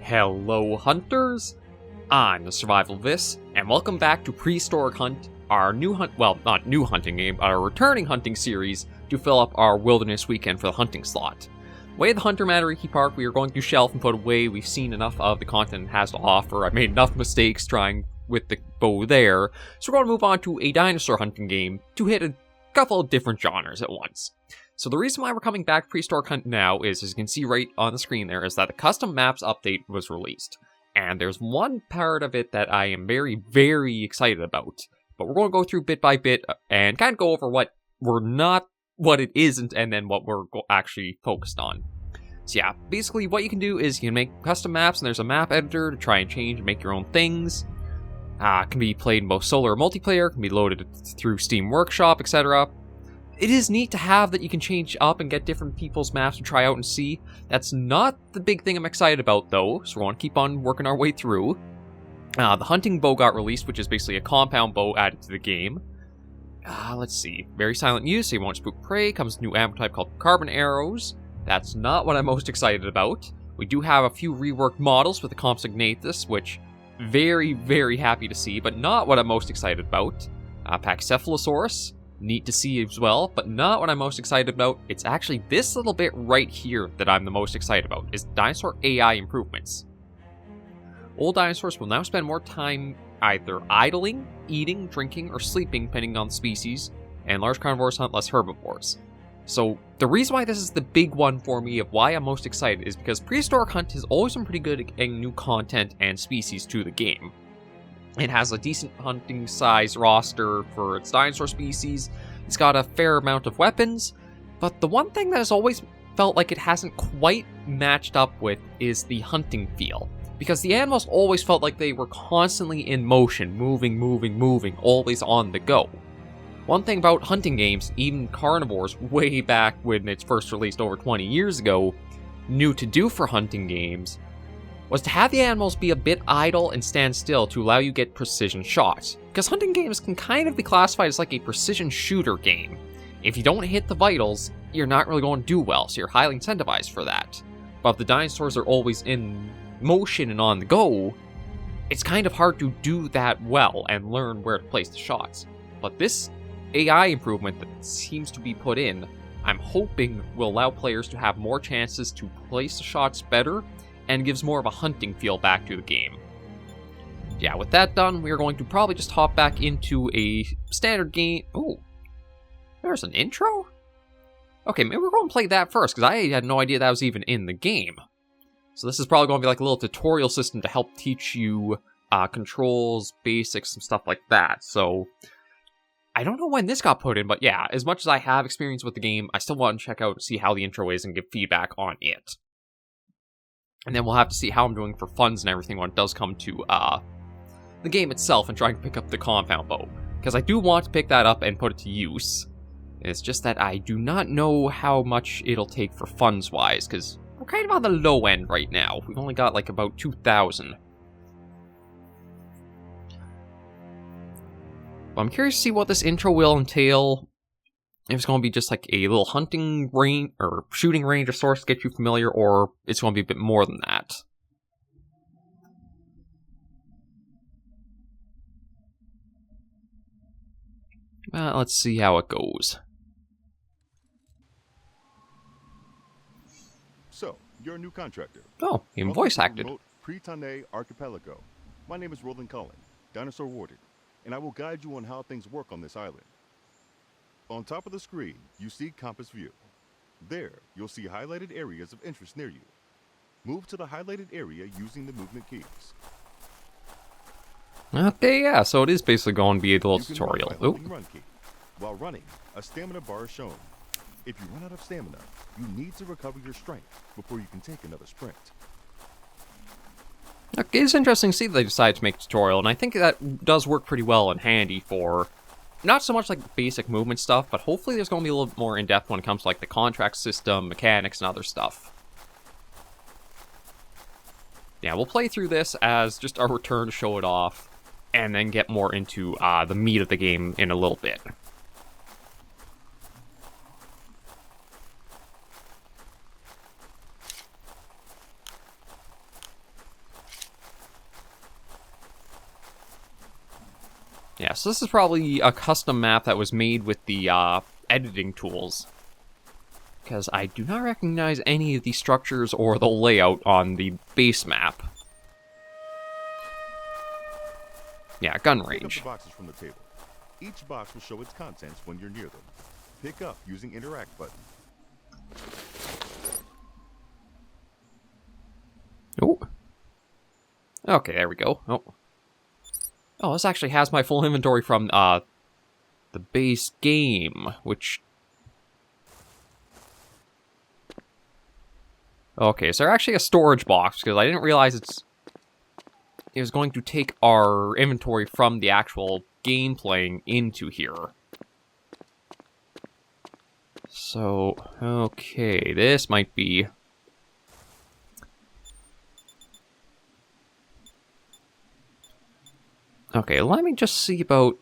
Hello hunters, I'm the SurvivalVis, and welcome back to Prehistoric Hunt, our new not new hunting game, but our returning hunting series to fill up our wilderness weekend for the hunting slot. Way the Hunter Matariki Park, we are going to shelf and put away. We've seen enough of the content it has to offer. I made enough mistakes trying with the bow there, so we're going to move on to a dinosaur hunting game to hit a couple of different genres at once. So the reason why we're coming back to Prehistoric Hunt now is, as you can see right on the screen there, is that the custom maps update was released. And there's one part of it that I am very, very excited about. But we're going to go through bit by bit and kind of go over what it isn't, and then what we're actually focused on. So yeah, basically what you can do is you can make custom maps, and there's a map editor to try and change and make your own things. Can be played in both solo or multiplayer, can be loaded through Steam Workshop, etc. It is neat to have that you can change up and get different people's maps to try out and see. That's not the big thing I'm excited about, though, so we're going to keep on working our way through. The hunting bow got released, which is basically a compound bow added to the game. Let's see. Very silent use, so you won't spook prey. Comes with a new ammo type called carbon arrows. That's not what I'm most excited about. We do have a few reworked models with the Compsognathus, which very, very happy to see, but not what I'm most excited about. Pachycephalosaurus. Neat to see as well, but not what I'm most excited about. It's actually this little bit right here that I'm the most excited about, is dinosaur AI improvements. Old dinosaurs will now spend more time either idling, eating, drinking, or sleeping, depending on the species, and large carnivores hunt less herbivores. So the reason why this is the big one for me of why I'm most excited is because Prehistoric Hunt has always been pretty good at getting new content and species to the game. It has a decent hunting size roster for its dinosaur species. It's got a fair amount of weapons, but the one thing that has always felt like it hasn't quite matched up with is the hunting feel. Because the animals always felt like they were constantly in motion, moving, always on the go. One thing about hunting games, even carnivores way back when it's first released over 20 years ago, knew to do for hunting games, was to have the animals be a bit idle and stand still to allow you to get precision shots. Because hunting games can kind of be classified as like a precision shooter game. If you don't hit the vitals, you're not really going to do well, so you're highly incentivized for that. But if the dinosaurs are always in motion and on the go, it's kind of hard to do that well and learn where to place the shots. But this AI improvement that seems to be put in, I'm hoping will allow players to have more chances to place the shots better, and gives more of a hunting feel back to the game. Yeah, with that done, we are going to probably just hop back into a standard game. Oh, there's an intro? Okay, maybe we're going to play that first, because I had no idea that was even in the game. So this is probably going to be like a little tutorial system to help teach you controls, basics, and stuff like that. So I don't know when this got put in, but yeah, as much as I have experience with the game, I still want to check out and see how the intro is and give feedback on it. And then we'll have to see how I'm doing for funds and everything when it does come to the game itself and trying to pick up the compound bow. Because I do want to pick that up and put it to use. It's just that I do not know how much it'll take for funds-wise, because we're kind of on the low end right now. We've only got like about 2,000. But I'm curious to see what this intro will entail. If it's going to be just like a little hunting range or shooting range of sorts to get you familiar, or it's going to be a bit more than that. Let's see how it goes. So, you're a new contractor. Oh, even voice acted. Pre-Tane Archipelago. My name is Roland Cullen, Dinosaur Warden, and I will guide you on how things work on this island. On top of the screen, you see Compass View. There, you'll see highlighted areas of interest near you. Move to the highlighted area using the movement keys. Okay, yeah, so it is basically going to be a little tutorial. Run key. While running, a stamina bar is shown. If you run out of stamina, you need to recover your strength before you can take another sprint. Okay, it's interesting to see that they decided to make a tutorial, and I think that does work pretty well and handy for not so much like basic movement stuff, but hopefully there's going to be a little bit more in-depth when it comes to like the contract system, mechanics, and other stuff. Yeah, we'll play through this as just our return to show it off, and then get more into the meat of the game in a little bit. Yeah, so this is probably a custom map that was made with the editing tools. Because I do not recognize any of the structures or the layout on the base map. Yeah, gun Pick up range. the boxes from the table. Each box will show its contents when you're near them. Pick up using interact button. Oh. Okay, there we go. Oh, this actually has my full inventory from the base game, which... Okay, so there's actually a storage box, because I didn't realize it was going to take our inventory from the actual game playing into here. So, okay, this might be... Okay, let me just see about...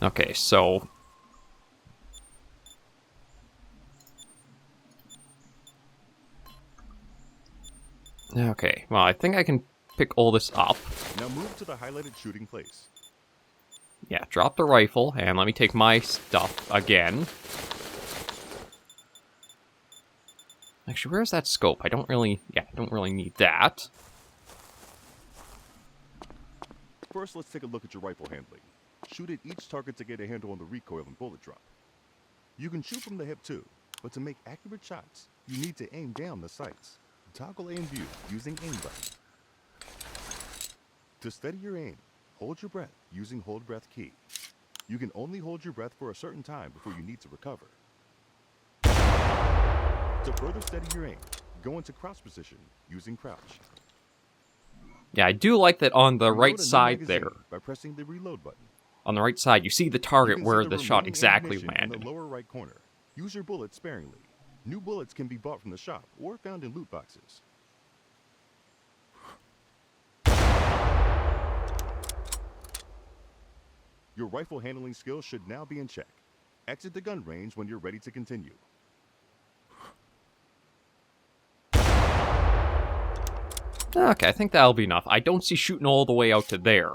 Okay, so... Okay, well, I think I can pick all this up. Now move to the highlighted shooting place. Yeah, drop the rifle, and let me take my stuff again. Actually, where's that scope? I don't really need that. First, let's take a look at your rifle handling. Shoot at each target to get a handle on the recoil and bullet drop. You can shoot from the hip too, but to make accurate shots, you need to aim down the sights. Toggle aim view using aim button. To steady your aim, hold your breath using hold breath key. You can only hold your breath for a certain time before you need to recover. To further steady your aim, go into crouch position using crouch. Yeah, I do like that on the right side there. By pressing the reload button. On the right side, you see the target where the shot remaining exactly ammunition landed. In the lower right corner. Use your bullets sparingly. New bullets can be bought from the shop or found in loot boxes. Your rifle handling skills should now be in check. Exit the gun range when you're ready to continue. Okay, I think that'll be enough. I don't see shooting all the way out to there.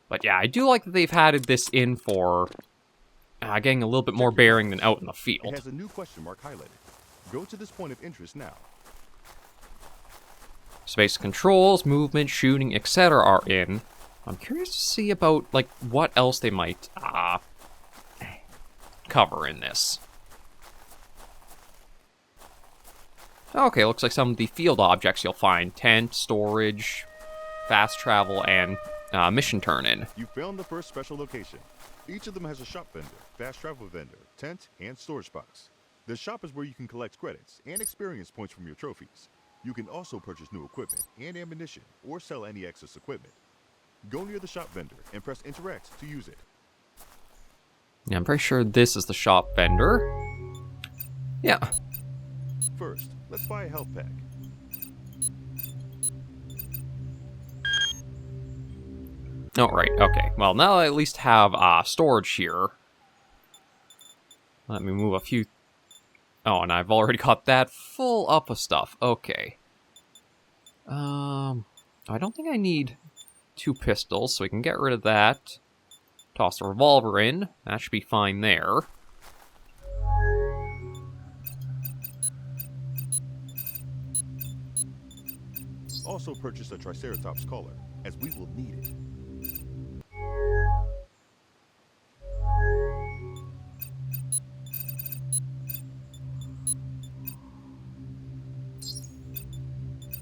But yeah, I do like that they've added this in for getting a little bit more bearing than out in the It field. has a new question mark highlighted. Go to this point of interest now. Space controls, movement, shooting, etc. are in. I'm curious to see about, like, what else they might cover in this. Okay, looks like some of the field objects you'll find. Tent, storage, fast travel, and mission turn-in. You found the first special location. Each of them has a shop vendor, fast travel vendor, tent, and storage box. The shop is where you can collect credits and experience points from your trophies. You can also purchase new equipment and ammunition, or sell any excess equipment. Go near the shop vendor and press interact to use it. Yeah, I'm pretty sure this is the shop vendor. Yeah. First, let's buy a health pack. Oh, right, okay. Well, now I at least have storage here. Let me move a few... Oh, and I've already got that full up of stuff. Okay. I don't think I need 2 pistols, so we can get rid of that. Toss the revolver in. That should be fine there. Also purchase a Triceratops collar, as we will need it.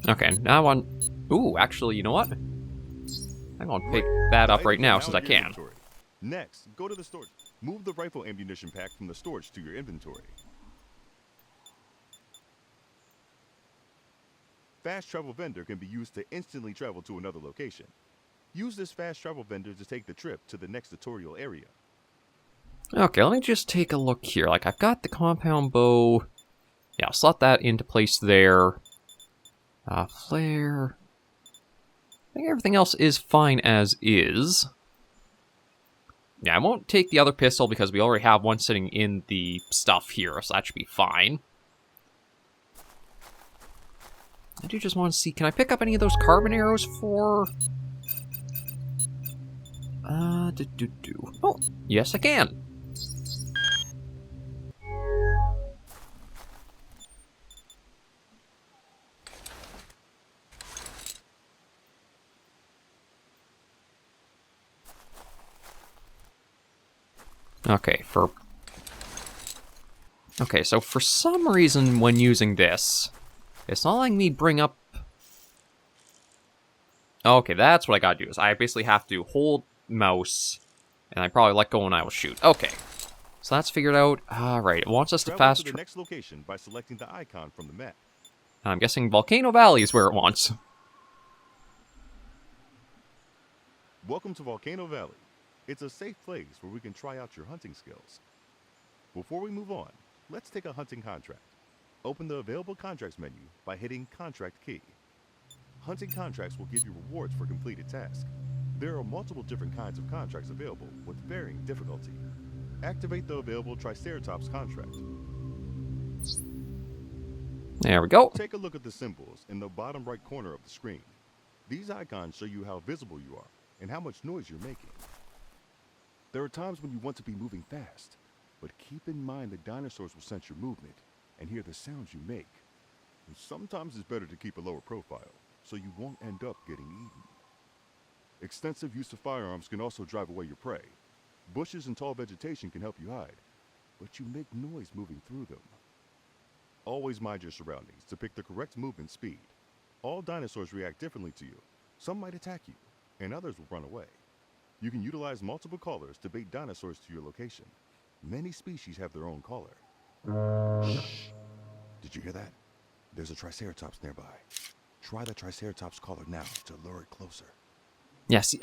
Okay, now I want... Ooh, actually, you know what? I'm going to pick that up right now since I can. Inventory. Next, go to the storage. Move the rifle ammunition pack from the storage to your inventory. Fast travel vendor can be used to instantly travel to another location. Use this fast travel vendor to take the trip to the next tutorial area. Okay, let me just take a look here. Like, I've got the compound bow. Yeah, I'll slot that into place there. Flare. I think everything else is fine as is. Yeah, I won't take the other pistol because we already have one sitting in the stuff here, so that should be fine. I do just want to see, can I pick up any of those carbon arrows for... Oh, yes I can. Okay, so for some reason when using this, it's not letting me bring up... Okay, that's what I gotta do, is I basically have to hold mouse, and I probably let go and I will shoot. Okay, so that's figured out. Alright, it wants us to fast... to the next location by selecting the icon from the map. I'm guessing Volcano Valley is where it wants. Welcome to Volcano Valley. It's a safe place where we can try out your hunting skills. Before we move on, let's take a hunting contract. Open the available contracts menu by hitting Contract Key. Hunting contracts will give you rewards for completed tasks. There are multiple different kinds of contracts available with varying difficulty. Activate the available Triceratops contract. There we go. Take a look at the symbols in the bottom right corner of the screen. These icons show you how visible you are and how much noise you're making. There are times when you want to be moving fast, but keep in mind that dinosaurs will sense your movement and hear the sounds you make. And sometimes it's better to keep a lower profile, so you won't end up getting eaten. Extensive use of firearms can also drive away your prey. Bushes and tall vegetation can help you hide, but you make noise moving through them. Always mind your surroundings to pick the correct movement speed. All dinosaurs react differently to you. Some might attack you, and others will run away. You can utilize multiple callers to bait dinosaurs to your location. Many species have their own caller. Shh. Did you hear that? There's a Triceratops nearby. Try the Triceratops caller now to lure it closer. Yes,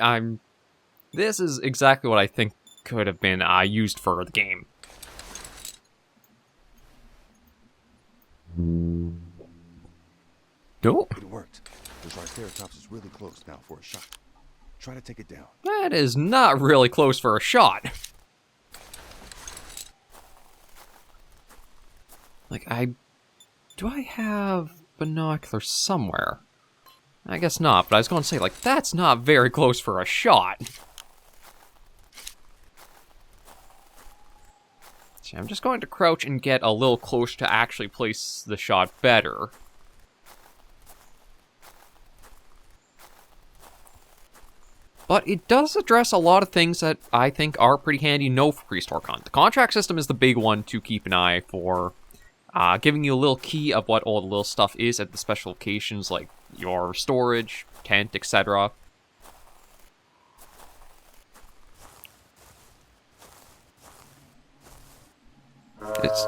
this is exactly what I think could have been used for the game. Oh. It worked. The Triceratops is really close now for a shot. Try to take it down. That is not really close for a shot. Like, do I have binoculars somewhere? I guess not, but I was going to say, like, that's not very close for a shot. See, I'm just going to crouch and get a little closer to actually place the shot better. But it does address a lot of things that I think are pretty handy to know for Prehistoric Hunt. The contract system is the big one to keep an eye for, giving you a little key of what all the little stuff is at the special locations, like your storage, tent, etc. It's...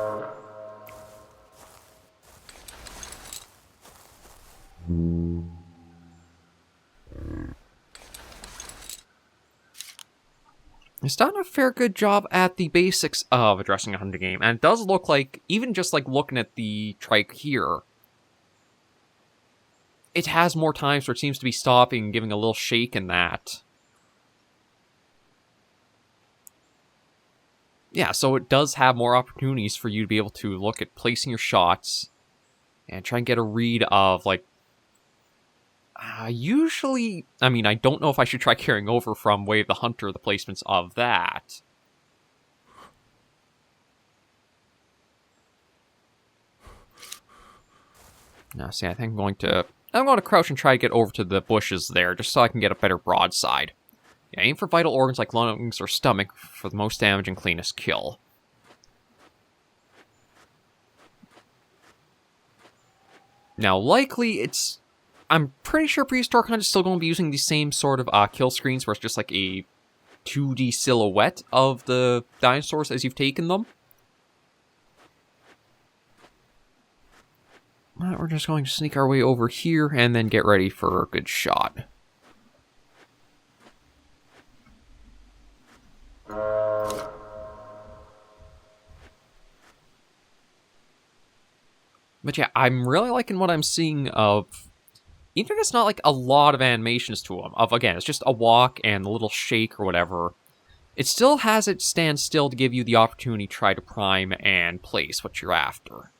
It's done a fair good job at the basics of addressing a hunting game, and it does look like, even just like looking at the trike here, it has more times where it seems to be stopping and giving a little shake in that. Yeah, so it does have more opportunities for you to be able to look at placing your shots and try and get a read of, like, usually, I mean, I don't know if I should try carrying over from Way of the Hunter the placements of that. Now, see, I think I'm going to crouch and try to get over to the bushes there, just so I can get a better broadside. Yeah, aim for vital organs like lungs or stomach for the most damage and cleanest kill. Now, likely I'm pretty sure Prehistoric Hunt is still going to be using the same sort of kill screens where it's just like a 2D silhouette of the dinosaurs as you've taken them. But we're just going to sneak our way over here and then get ready for a good shot. But yeah, I'm really liking what I'm seeing of... Even if it's not like a lot of animations to them, again, it's just a walk and a little shake or whatever, it still has it stand still to give you the opportunity to try to prime and place what you're after.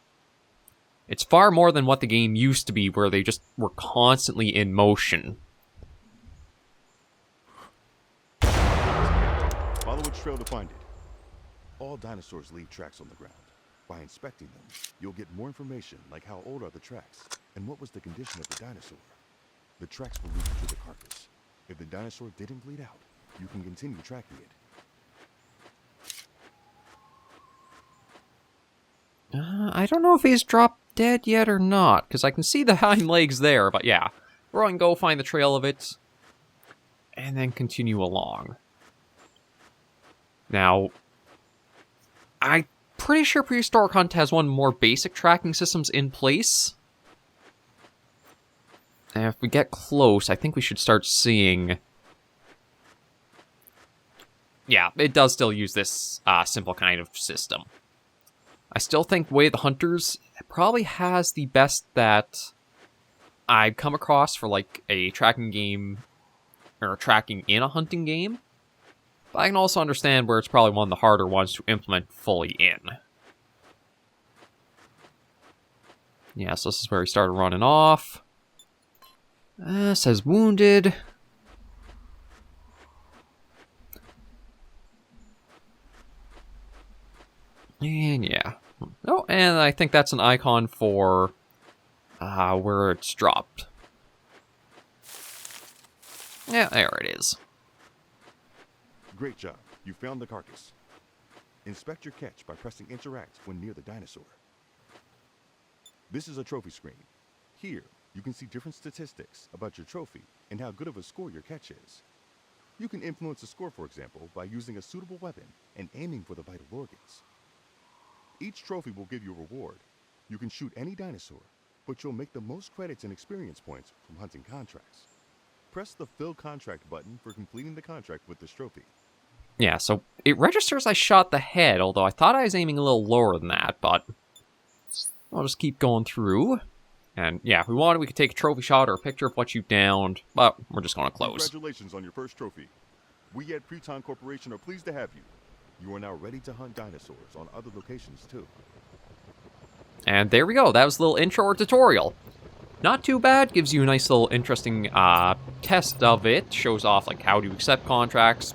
It's far more than what the game used to be, where they just were constantly in motion. Follow its trail to find it. All dinosaurs leave tracks on the ground. By inspecting them, you'll get more information like how old are the tracks and what was the condition of the dinosaur. The tracks will lead you to the carcass. If the dinosaur didn't bleed out, you can continue tracking it. I don't know if he's dropped dead yet or not, because I can see the hind legs there, but yeah. We're going to go find the trail of it, and then continue along. Now, I'm pretty sure Prehistoric Hunt has one more basic tracking systems in place. And if we get close, I think we should start seeing... Yeah, it does still use this simple kind of system. I still think Way of the Hunters probably has the best that I've come across for like a tracking game, or tracking in a hunting game. But I can also understand where it's probably one of the harder ones to implement fully in. Yeah, so this is where he started running off. Says wounded. And yeah. Oh, and I think that's an icon for where it's dropped. Yeah, there it is. Great job. You found the carcass. Inspect your catch by pressing interact when near the dinosaur. This is a trophy screen. Here, you can see different statistics about your trophy and how good of a score your catch is. You can influence the score, for example, by using a suitable weapon and aiming for the vital organs. Each trophy will give you a reward. You can shoot any dinosaur, but you'll make the most credits and experience points from hunting contracts. Press the Fill Contract button for completing the contract with this trophy. Yeah, so it registers I shot the head, although I thought I was aiming a little lower than that, but I'll just keep going through. And yeah, if we wanted, we could take a trophy shot or a picture of what you downed, but we're just going to close. Congratulations on your first trophy. We at Prehistoric Corporation are pleased to have you. You are now ready to hunt dinosaurs on other locations too. And there we go. That was a little intro or tutorial. Not too bad. Gives you a nice little interesting test of it. Shows off like how to accept contracts.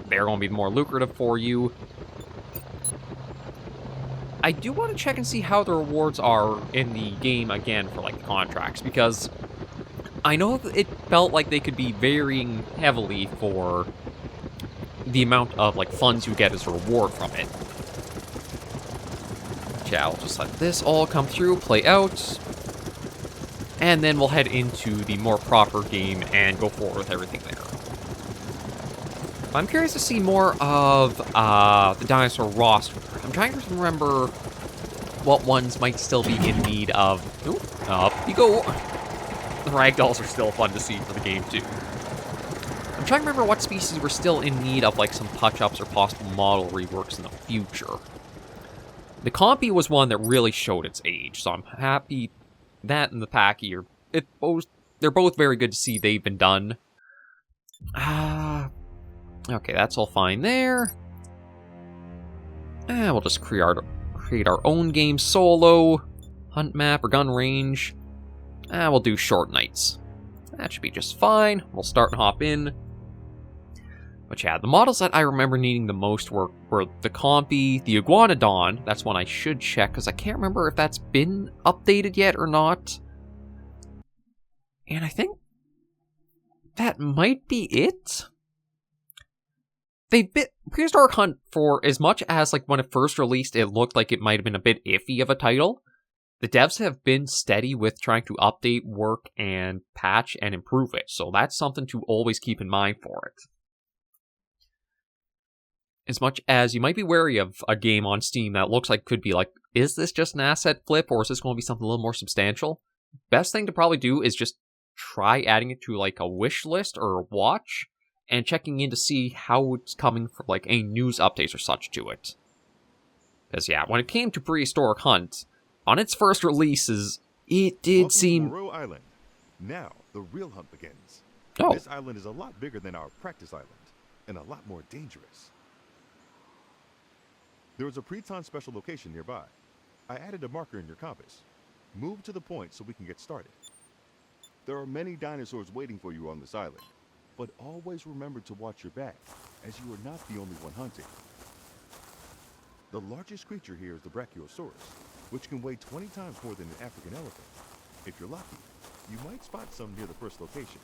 They're going to be more lucrative for you. I do want to check and see how the rewards are in the game again for like the contracts, because I know that it felt like they could be varying heavily for the amount of like funds you get as a reward from it. Yeah, I'll just let this all come through, play out, and then we'll head into the more proper game and go forward with everything there. I'm curious to see more of the dinosaur roster. I'm trying to remember what ones might still be in need of... Ooh, up you go! The ragdolls are still fun to see for the game, too. I'm trying to remember what species were still in need of like some touch-ups or possible model reworks in the future. The Compy was one that really showed its age, so I'm happy that and the Packy are... they're both very good to see they've been done. Okay, that's all fine there. And we'll just create our own game solo. Hunt map or gun range. We'll do short nights. That should be just fine. We'll start and hop in. But yeah, the models that I remember needing the most were the Compy, the Iguanodon. That's one I should check, because I can't remember if that's been updated yet or not. And I think that might be it. Prehistoric Hunt, for as much as like when it first released, it looked like it might have been a bit iffy of a title. The devs have been steady with trying to update, work, and patch and improve it. So that's something to always keep in mind for it. As much as you might be wary of a game on Steam that looks like could be like, is this just an asset flip or is this going to be something a little more substantial? Best thing to probably do is just try adding it to like a wish list or a watch and checking in to see how it's coming from like any news updates or such to it. Because yeah, when it came to Prehistoric Hunt, on its first releases, it did seem... Fulero Island. Now, the real hunt begins. Oh. This island is a lot bigger than our practice island, and a lot more dangerous. There is a Preton special location nearby. I added a marker in your compass. Move to the point so we can get started. There are many dinosaurs waiting for you on this island, but always remember to watch your back, as you are not the only one hunting. The largest creature here is the Brachiosaurus, which can weigh 20 times more than an African elephant. If you're lucky, you might spot some near the first location.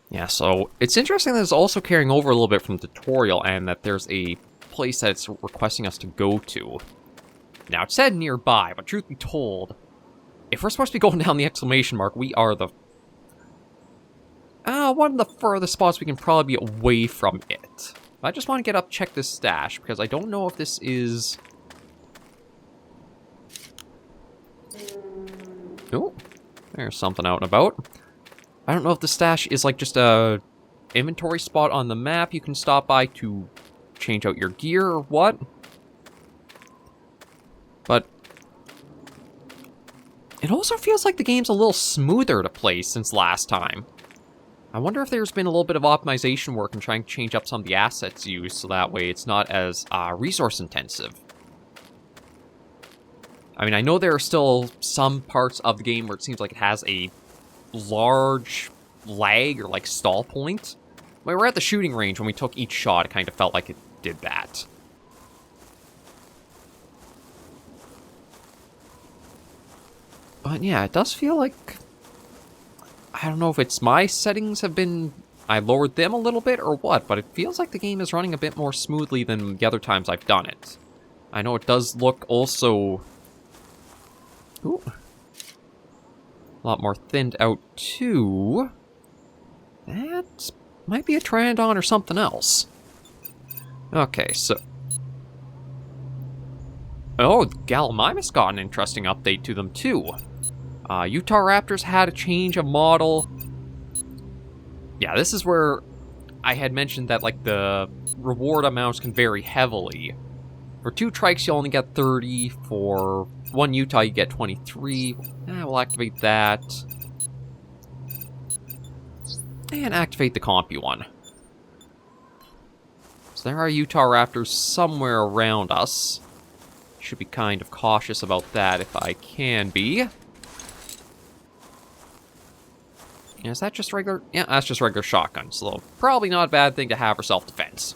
Yeah, so it's interesting that it's also carrying over a little bit from the tutorial and that there's a place that it's requesting us to go to. Now, it said nearby, but truth be told, if we're supposed to be going down the exclamation mark, we are the... one of the furthest spots we can probably be away from it. I just want to get up, check this stash, because I don't know if this is... Oh, there's something out and about. I don't know if the stash is like just a inventory spot on the map you can stop by to change out your gear or what. But it also feels like the game's a little smoother to play since last time. I wonder if there's been a little bit of optimization work in trying to change up some of the assets used so that way it's not as resource intensive. I mean, I know there are still some parts of the game where it seems like it has a large lag or like stall point. When we were at the shooting range, when we took each shot, it kind of felt like it did that. But yeah, it does feel like... I don't know if it's my settings have been... I lowered them a little bit or what, but it feels like the game is running a bit more smoothly than the other times I've done it. I know it does look also... Ooh. A lot more thinned out too. That might be a Pteranodon or something else. Okay, so... Oh, Gallimimus got an interesting update to them too. Utah Raptors had a change of model. Yeah, this is where I had mentioned that like the reward amounts can vary heavily. For 2 trikes, you only get 30. For 1 Utah, you get 23. We'll activate that. And activate the compy one. So there are Utah Raptors somewhere around us. Should be kind of cautious about that if I can be. Is that just regular? Yeah, that's just regular shotgun. So probably not a bad thing to have for self-defense.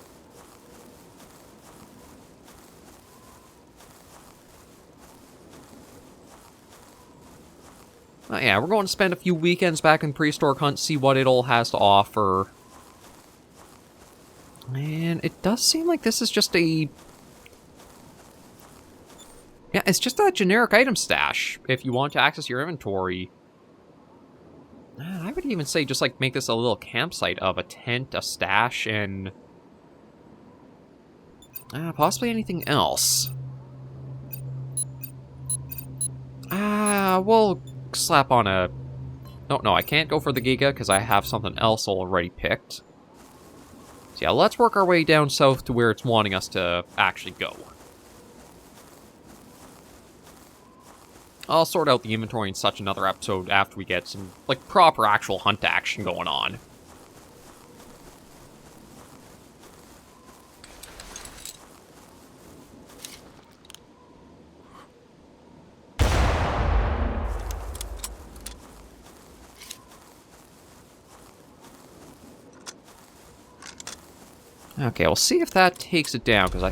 Yeah, we're going to spend a few weekends back in Prehistoric Hunt, see what it all has to offer. And it does seem like this is just a... Yeah, it's just a generic item stash. If you want to access your inventory... I would even say just like make this a little campsite of a tent, a stash, and... possibly anything else. We'll slap on a... No, I can't go for the Giga because I have something else already picked. So yeah, let's work our way down south to where it's wanting us to actually go. I'll sort out the inventory in such another episode after we get some, like, proper actual hunt action going on. Okay, we'll see if that takes it down, because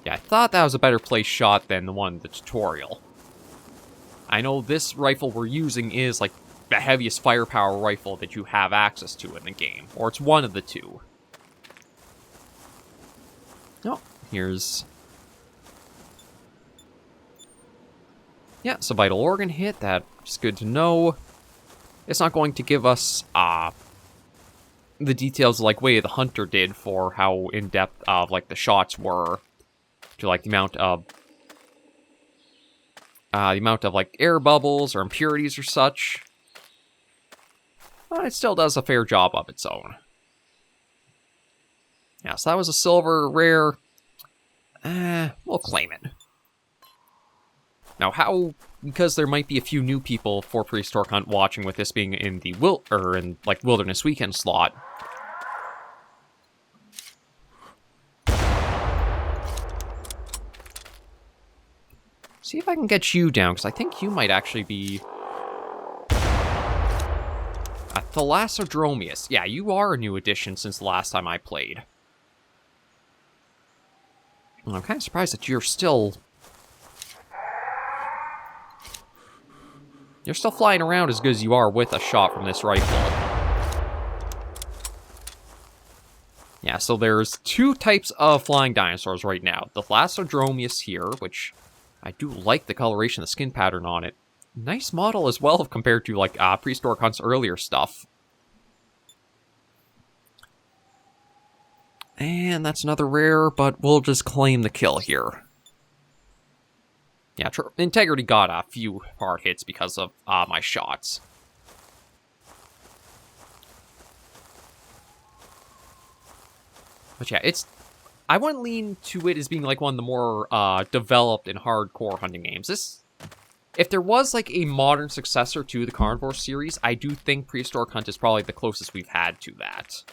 I thought that was a better place shot than the one in the tutorial. I know this rifle we're using is, like, the heaviest firepower rifle that you have access to in the game. Or it's one of the two. Oh, here's... Yeah, it's a vital organ hit. That's good to know. It's not going to give us, the details like way the Hunter did for how in-depth of, like, the shots were. To, like, the amount of, like, air bubbles or impurities or such. But it still does a fair job of its own. Yeah, so that was a silver rare. We'll claim it. Now, how... Because there might be a few new people for Prehistoric Hunt watching with this being in the Wilderness Weekend slot. See if I can get you down, because I think you might actually be... a Thalassodromius. Yeah, you are a new addition since the last time I played. I'm kind of surprised that you're still... You're still flying around as good as you are with a shot from this rifle. Yeah, so there's two types of flying dinosaurs right now. The Thalassodromius here, which I do like the coloration, the skin pattern on it. Nice model as well compared to, like, Prehistoric Hunt's earlier stuff. And that's another rare, but we'll just claim the kill here. Yeah, Integrity got a few hard hits because of my shots. But yeah, I wouldn't lean to it as being like one of the more developed and hardcore hunting games. If there was like a modern successor to the Carnivore series, I do think Prehistoric Hunt is probably the closest we've had to that.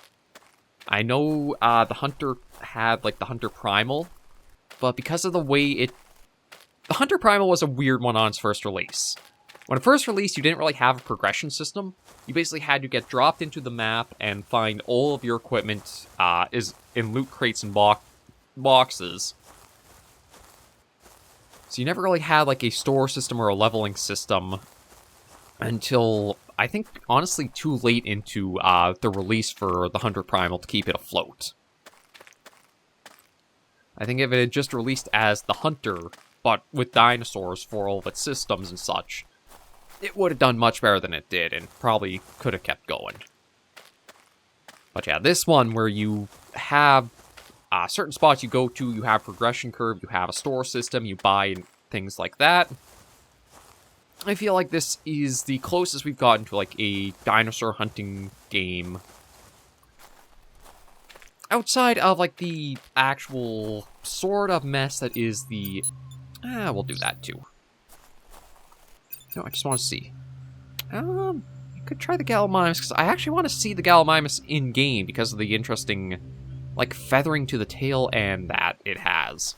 I know the Hunter had like the Hunter Primal, but because of the way the Hunter Primal was a weird one on its first release. When it first released, you didn't really have a progression system. You basically had to get dropped into the map and find all of your equipment is in loot crates and boxes. So you never really had like a store system or a leveling system until, I think, honestly, too late into the release for the Hunter Primal to keep it afloat. I think if it had just released as the Hunter, but with dinosaurs for all of its systems and such, it would have done much better than it did, and probably could have kept going. But yeah, this one where you have certain spots you go to, you have progression curve, you have a store system, you buy and things like that. I feel like this is the closest we've gotten to like a dinosaur hunting game. Outside of like the actual sort of mess that is the... we'll do that too. No, I just want to see. I could try the Gallimimus, because I actually want to see the Gallimimus in-game because of the interesting, like, feathering to the tail and that it has.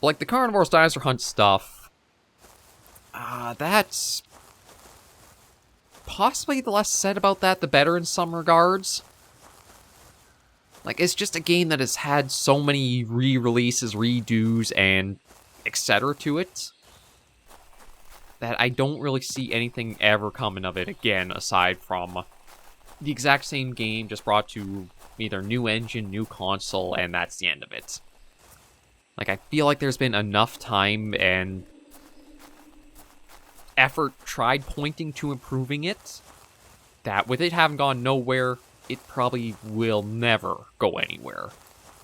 Like, the Carnivore's Dinosaur Hunt stuff, that's... possibly the less said about that, the better in some regards. Like, it's just a game that has had so many re-releases, redos, and etc. to it, that I don't really see anything ever coming of it again, aside from the exact same game, just brought to either new engine, new console, and that's the end of it. Like, I feel like there's been enough time and effort tried pointing to improving it, that with it having gone nowhere, it probably will never go anywhere.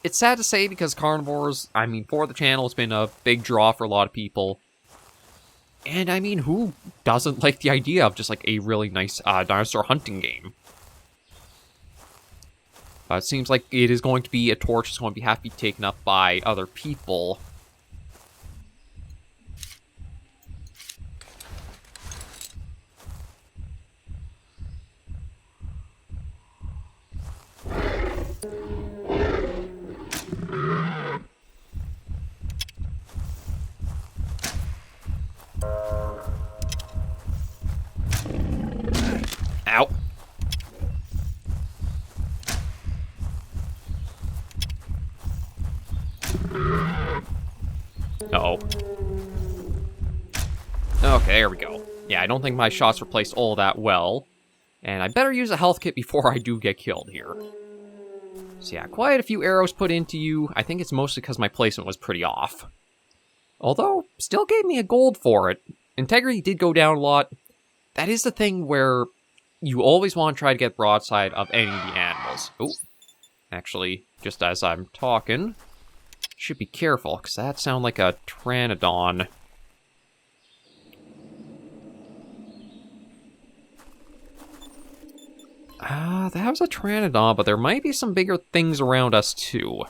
It's sad to say because Carnivores, I mean, for the channel, it's been a big draw for a lot of people. And I mean, who doesn't like the idea of just like a really nice dinosaur hunting game? It seems like it is going to be a torch that's going to have to be taken up by other people. Ow. Uh-oh. Okay, there we go. Yeah, I don't think my shots were placed all that well. And I better use a health kit before I do get killed here. So yeah, quite a few arrows put into you. I think it's mostly because my placement was pretty off. Although, still gave me a gold for it. Integrity did go down a lot. That is the thing where you always want to try to get broadside of any of the animals. Oh, actually, just as I'm talking, should be careful, because that sounds like a Pteranodon. That was a Pteranodon, but there might be some bigger things around us, too.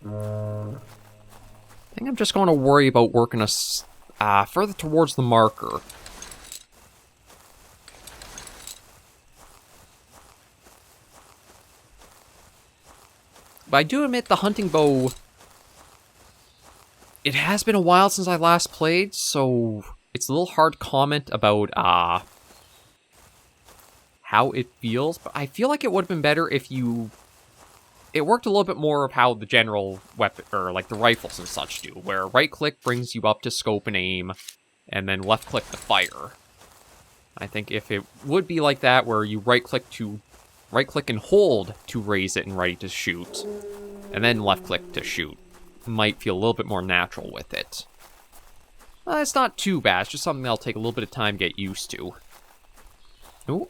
I think I'm just going to worry about working us further towards the marker. But I do admit the hunting bow... It has been a while since I last played, so it's a little hard to comment about how it feels. But I feel like it would have been better if you... It worked a little bit more of how the general weapon, or like the rifles and such do, where right-click brings you up to scope and aim, and then left-click to fire. I think if it would be like that, where you right-click and hold to raise it and ready to shoot, and then left-click to shoot, might feel a little bit more natural with it. It's not too bad, it's just something that'll take a little bit of time to get used to. Ooh.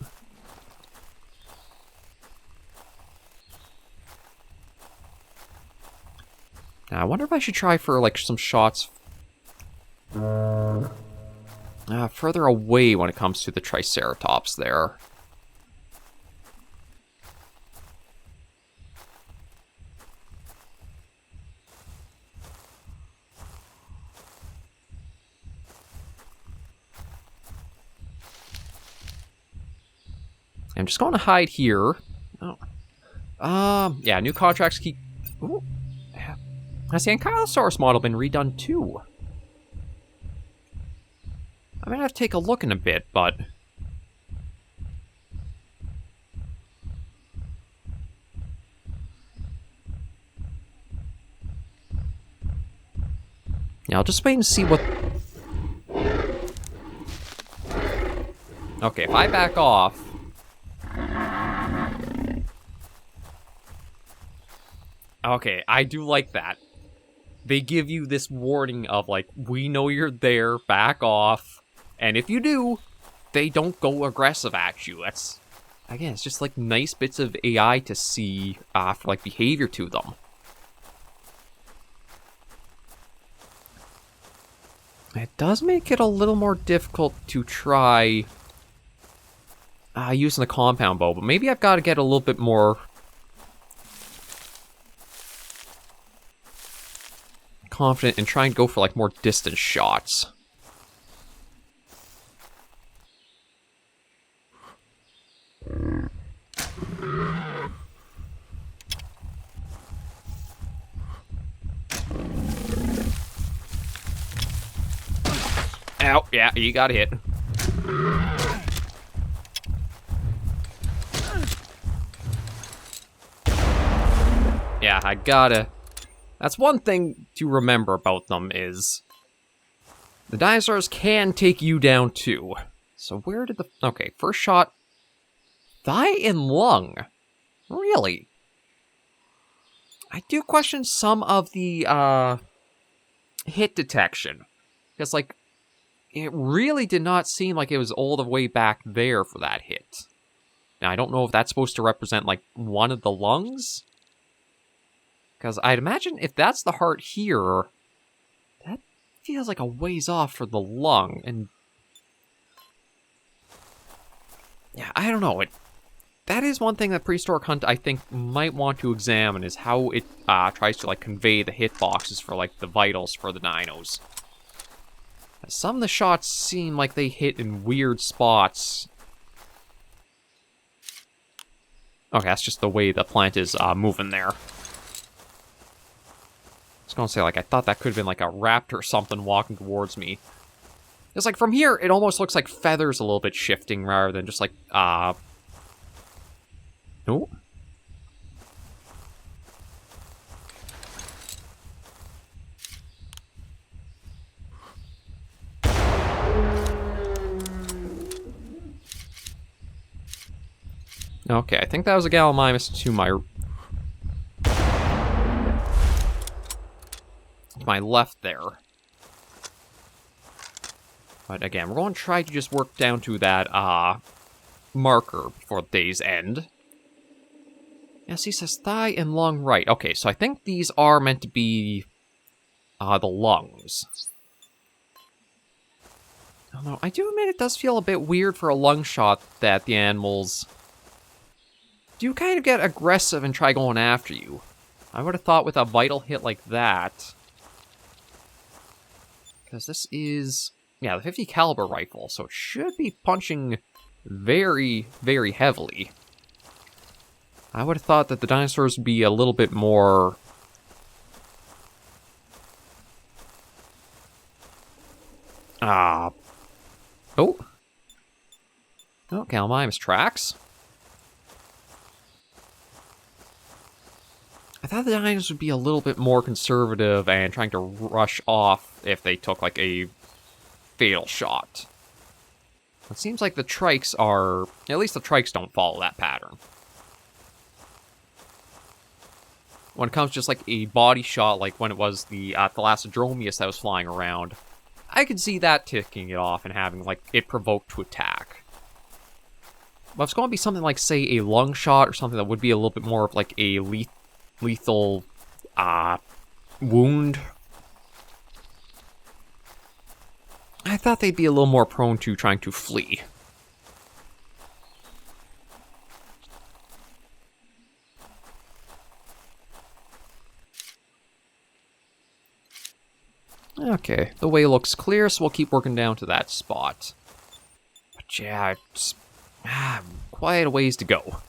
Now, I wonder if I should try for, like, some shots further away when it comes to the Triceratops there. I'm just going to hide here. Oh. Yeah, new contracts keep... Ooh. Has the Ankylosaurus model been redone too? I'm gonna have to take a look in a bit, but... Yeah, I'll just wait and see what... Okay, if I back off... Okay, I do like that. They give you this warning of, like, we know you're there, back off. And if you do, they don't go aggressive at you. That's, again, it's just, like, nice bits of AI to see for, like, behavior to them. It does make it a little more difficult to try using the compound bow, but maybe I've got to get a little bit more... confident in trying to go for, like, more distant shots. Ow, yeah, you got hit. Yeah, I gotta... That's one thing to remember about them is... the dinosaurs can take you down too. So where did the... Okay, first shot... Thigh and lung. Really? I do question some of the, hit detection. Because, like, it really did not seem like it was all the way back there for that hit. Now, I don't know if that's supposed to represent, like, one of the lungs? Because I'd imagine if that's the heart here, that feels like a ways off for the lung, and... yeah, I don't know, that is one thing that Prehistoric Hunt, I think, might want to examine, is how it tries to, like, convey the hitboxes for, like, the vitals for the dinos. Some of the shots seem like they hit in weird spots. Okay, that's just the way the plant is moving there. I was gonna say, like, I thought that could have been, like, a raptor or something walking towards me. It's like, from here, it almost looks like feathers a little bit shifting rather than just, like, Oh. Okay, I think that was a Gallimimus to my left there. But again, we're going to try to just work down to that, marker for the day's end. Yes, he says thigh and lung right. Okay, so I think these are meant to be, the lungs. Although, I do admit it does feel a bit weird for a lung shot that the animals do kind of get aggressive and try going after you. I would have thought with a vital hit like that... because this is... yeah, the 50 caliber rifle, so it should be punching very, very heavily. I would have thought that the dinosaurs would be a little bit more... Oh. Oh, Calamimus tracks. I thought the dinosaurs would be a little bit more conservative and trying to rush off if they took, like, a fatal shot. It seems like the trikes are... At least the trikes don't follow that pattern. When it comes to just, like, a body shot, like when it was the Thalassodromeus that was flying around, I could see that ticking it off and having, like, it provoke to attack. But if it's going to be something like, say, a lung shot or something that would be a little bit more of, like, a lethal wound, I thought they'd be a little more prone to trying to flee. Okay, the way looks clear, so we'll keep working down to that spot. But yeah, it's quite a ways to go.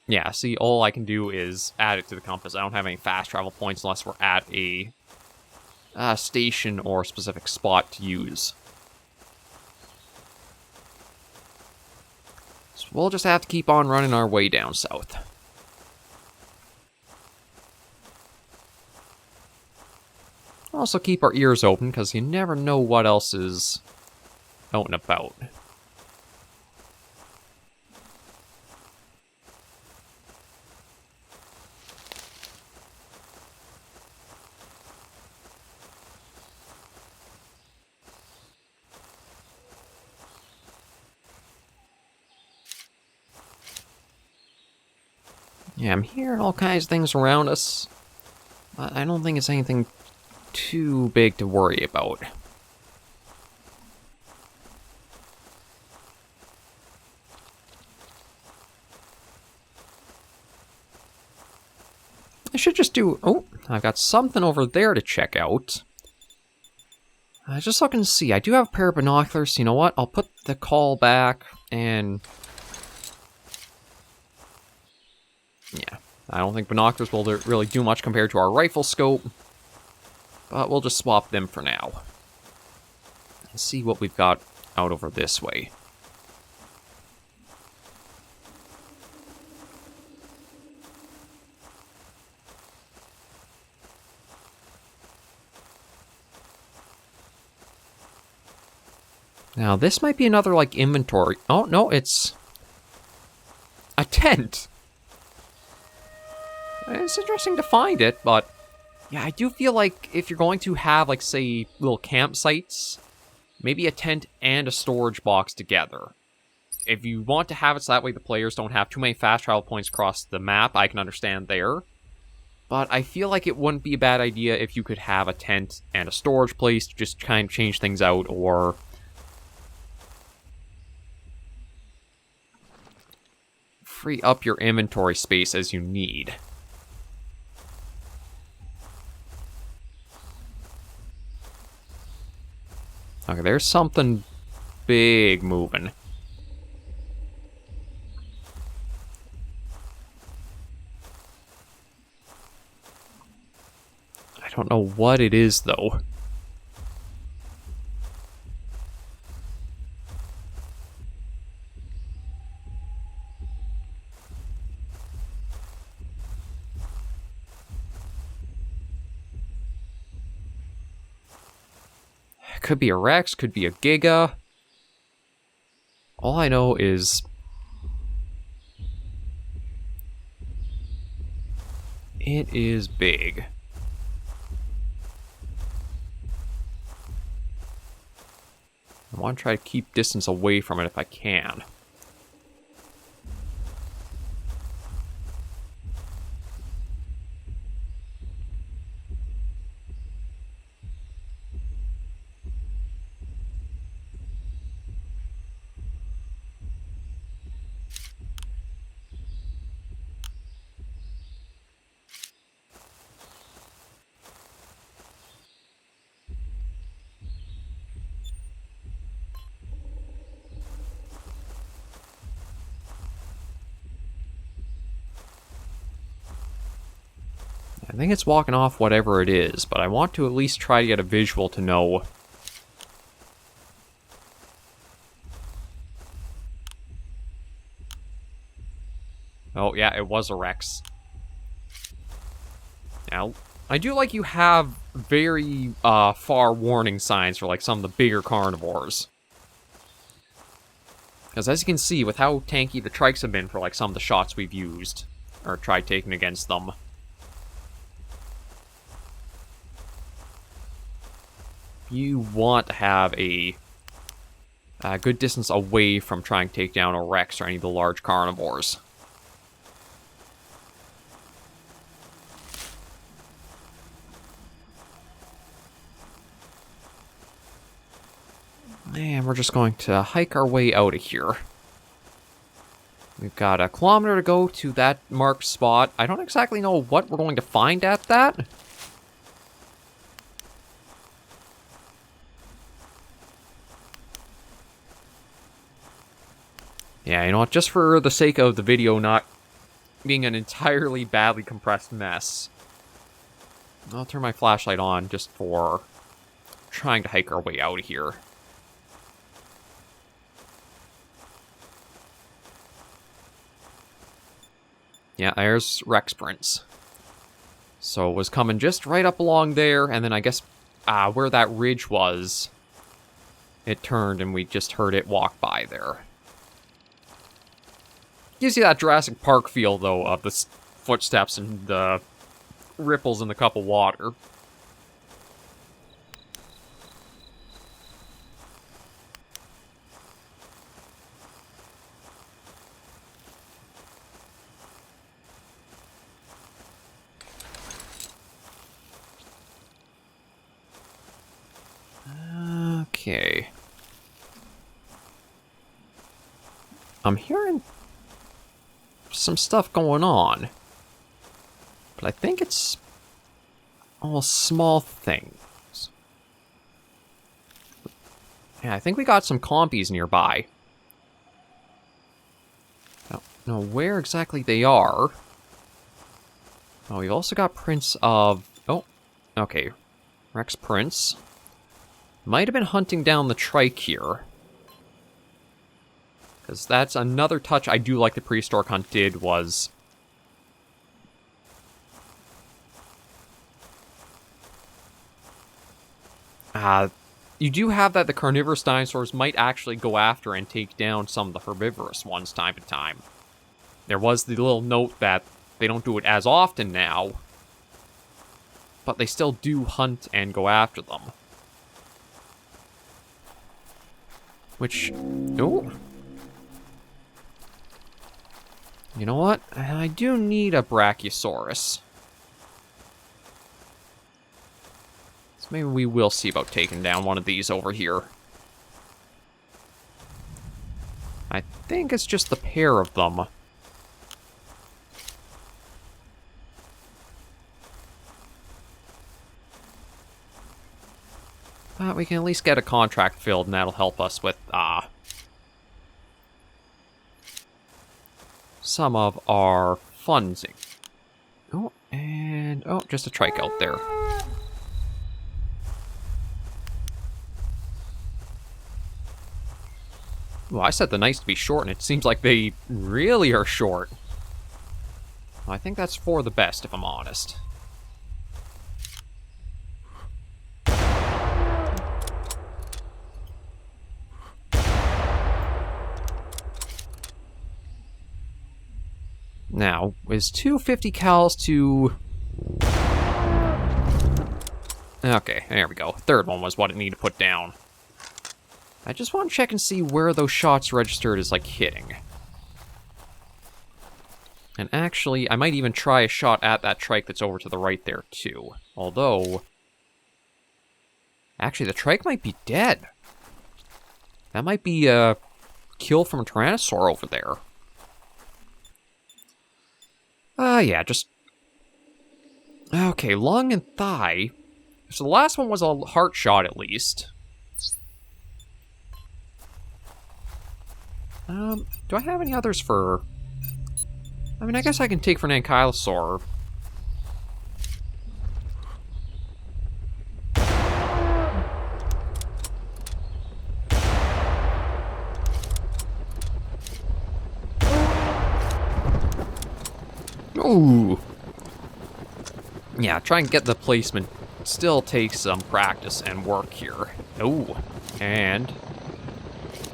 Yeah, see, all I can do is add it to the compass. I don't have any fast travel points unless we're at a station or specific spot to use. So we'll just have to keep on running our way down south. Also keep our ears open, because you never know what else is out and about. Yeah, I'm hearing all kinds of things around us, but I don't think it's anything too big to worry about. I should just do... Oh, I've got something over there to check out. Just looking to see. I do have a pair of binoculars. You know what? I'll put the call back and... Yeah, I don't think binoculars will really do much compared to our rifle scope. But we'll just swap them for now. And see what we've got out over this way. Now, this might be another, like, inventory. Oh, no, it's... a tent! It's interesting to find it, but... Yeah, I do feel like if you're going to have, like, say, little campsites, maybe a tent and a storage box together. If you want to have it so that way the players don't have too many fast travel points across the map, I can understand there. But I feel like it wouldn't be a bad idea if you could have a tent and a storage place to just kind of change things out, or... free up your inventory space as you need. Okay, there's something big moving. I don't know what it is, though. Could be a Rex, could be a Giga. All I know is... it is big. I want to try to keep distance away from it if I can. I think it's walking off whatever it is, but I want to at least try to get a visual to know. Oh, yeah, it was a Rex. Now, I do like you have very far warning signs for like some of the bigger carnivores. Because as you can see, with how tanky the trikes have been for like some of the shots we've used, or tried taking against them. You want to have a good distance away from trying to take down a Rex or any of the large carnivores. And we're just going to hike our way out of here. We've got a kilometer to go to that marked spot. I don't exactly know what we're going to find at that. Yeah, you know what? Just for the sake of the video not being an entirely badly compressed mess, I'll turn my flashlight on just for trying to hike our way out of here. Yeah, there's Rex prints. So it was coming just right up along there, and then I guess where that ridge was, it turned and we just heard it walk by there. Gives you that Jurassic Park feel, though, of the footsteps and the ripples in the cup of water. Okay. I'm hearing some stuff going on, but I think it's all small things. Yeah, I think we got some compies nearby. I don't know where exactly they are. Oh, we've also got prints of... Oh, okay. Rex prints. Might have been hunting down the trike here. Because that's another touch I do like the Prehistoric Hunt did was... you do have that the carnivorous dinosaurs might actually go after and take down some of the herbivorous ones time to time. There was the little note that they don't do it as often now, but they still do hunt and go after them. Which... Oh... You know what? I do need a Brachiosaurus. So maybe we will see about taking down one of these over here. I think it's just the pair of them. But we can at least get a contract filled, and that'll help us with, some of our funding. Oh, and... Oh, just a trike out there. Well, I said the nice to be short, and it seems like they really are short. Well, I think that's for the best, if I'm honest. Now, is 250 cals to... Okay, there we go. Third one was what it needed to put down. I just want to check and see where those shots registered as, like, hitting. And actually, I might even try a shot at that trike that's over to the right there, too. Although... Actually, the trike might be dead. That might be a kill from a Tyrannosaur over there. Yeah, just... Okay, lung and thigh. So the last one was a heart shot, at least. Do I have any others for... I mean, I guess I can take for an ankylosaur. Ooh. Yeah, try and get the placement. Still takes some practice and work here. Ooh. And...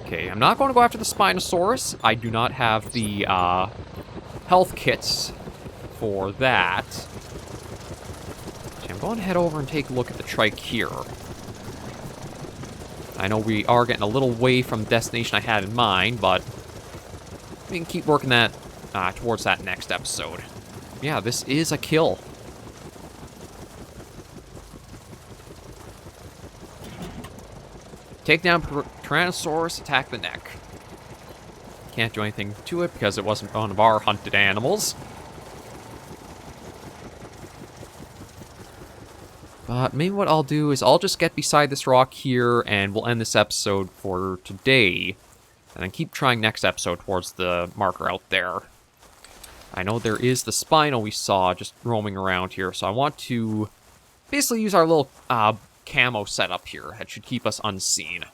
okay, I'm not going to go after the Spinosaurus. I do not have the health kits for that. Okay, I'm going to head over and take a look at the trike here. I know we are getting a little way from the destination I had in mind, but we can keep working that towards that next episode. Yeah, this is a kill. Take down Tyrannosaurus, attack the neck. Can't do anything to it because it wasn't one of our hunted animals. But maybe what I'll do is I'll just get beside this rock here and we'll end this episode for today. And then keep trying next episode towards the marker out there. I know there is the Spino we saw just roaming around here, so I want to basically use our little camo setup here. That should keep us unseen.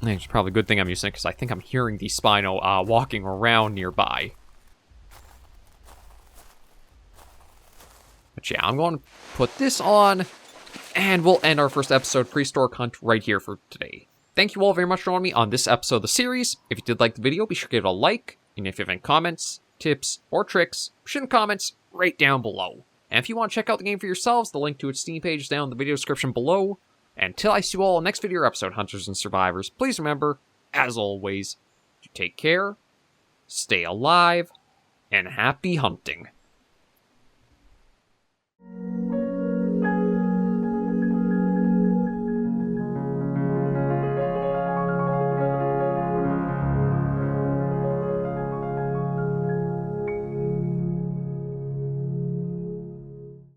I think it's probably a good thing I'm using it, because I think I'm hearing the Spino walking around nearby. But yeah, I'm going to put this on, and we'll end our first episode, Prehistoric Hunt, right here for today. Thank you all very much for joining me on this episode of the series. If you did like the video, be sure to give it a like. And if you have any comments, tips, or tricks, push in the comments right down below. And if you want to check out the game for yourselves, the link to its Steam page is down in the video description below. And until I see you all in the next video or episode, Hunters and Survivors, please remember, as always, to take care, stay alive, and happy hunting.